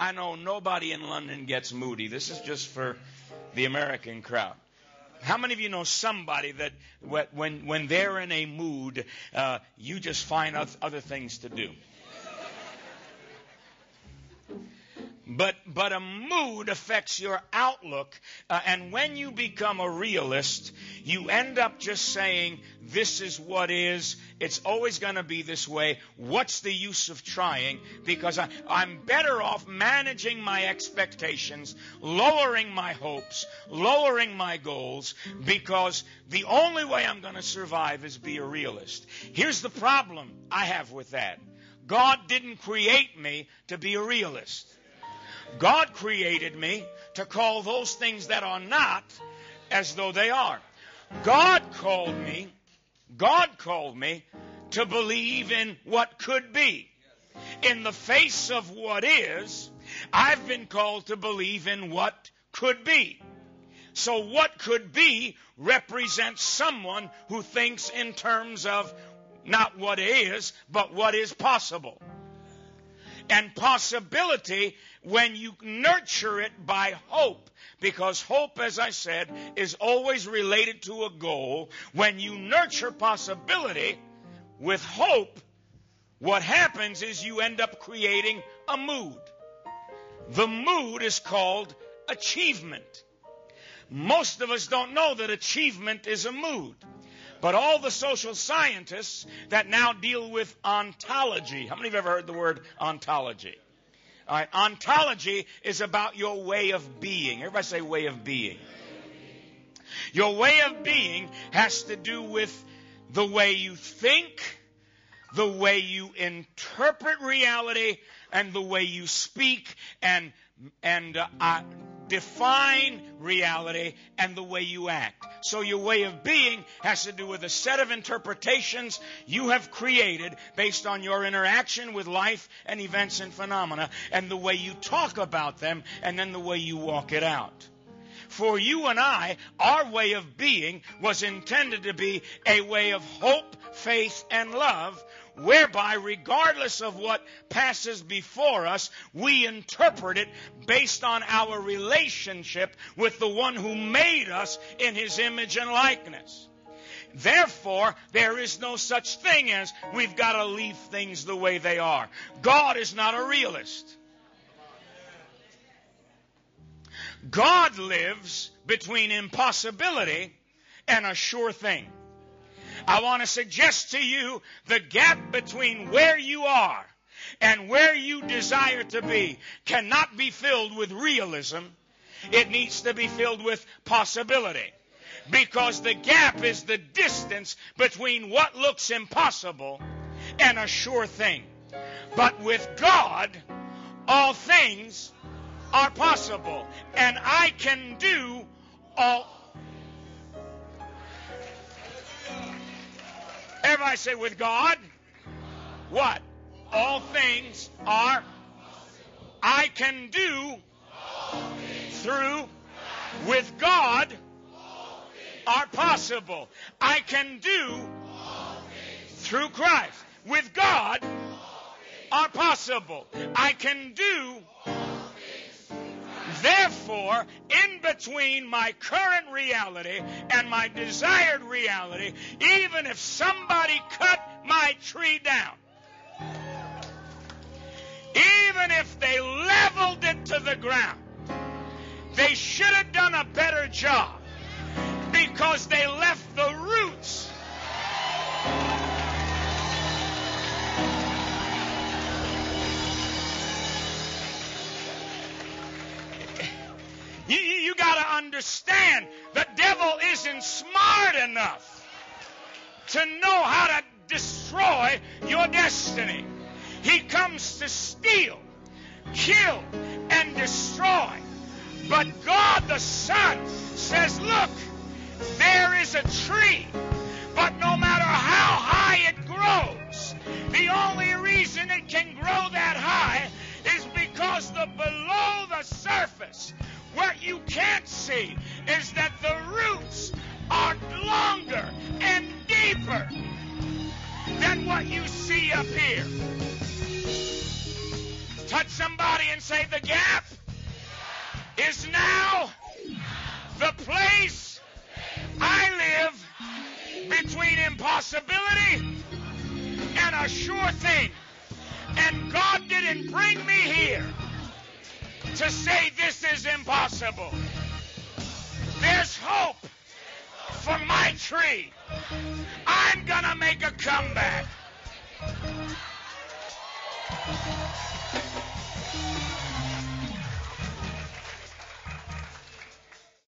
I know nobody in London gets moody. This is just for the American crowd. How many of you know somebody that when they're in a mood, you just find other things to do? But a mood affects your outlook, and when you become a realist, you end up just saying, this is what is, it's always going to be this way, what's the use of trying, because I'm better off managing my expectations, lowering my hopes, lowering my goals, because the only way I'm going to survive is be a realist. Here's the problem I have with that. God didn't create me to be a realist. God created me to call those things that are not as though they are. God called me to believe in what could be. In the face of what is, I've been called to believe in what could be. So what could be represents someone who thinks in terms of not what is, but what is possible. And possibility, when you nurture it by hope, because hope, as I said, is always related to a goal. When you nurture possibility with hope, what happens is you end up creating a mood. The mood is called achievement. Most of us don't know that achievement is a mood. But all the social scientists that now deal with ontology. How many of you have ever heard the word ontology? All right, ontology is about your way of being. Everybody say way of being. Your way of being has to do with the way you think, the way you interpret reality, and the way you speak and define reality, and the way you act. So your way of being has to do with a set of interpretations you have created based on your interaction with life and events and phenomena, and the way you talk about them, and then the way you walk it out. For you and I, our way of being was intended to be a way of hope, faith, and love, whereby, regardless of what passes before us, we interpret it based on our relationship with the one who made us in his image and likeness. Therefore, there is no such thing as we've got to leave things the way they are. God is not a realist. God lives between impossibility and a sure thing. I want to suggest to you the gap between where you are and where you desire to be cannot be filled with realism. It needs to be filled with possibility. Because the gap is the distance between what looks impossible and a sure thing. But with God, all things are possible. And I can do all. Everybody say, with God, what? All things are. I can do through. With God are possible. I can do through Christ. With God are possible. I can do. Therefore, in between my current reality and my desired reality, even if somebody cut my tree down, even if they leveled it to the ground, they should have done a better job because they left the roots. You got to understand, the devil isn't smart enough to know how to destroy your destiny. He comes to steal, kill, and destroy. But God the Son says, look, there is a tree, but no matter how high it grows, the only reason it can grow that high is because below the surface, what you can't see is that the roots are longer and deeper than what you see up here. Touch somebody and say, the gap is now the place I live between impossibility and a sure thing. And God didn't bring me here to say this is impossible. There's hope for my tree. I'm going to make a comeback.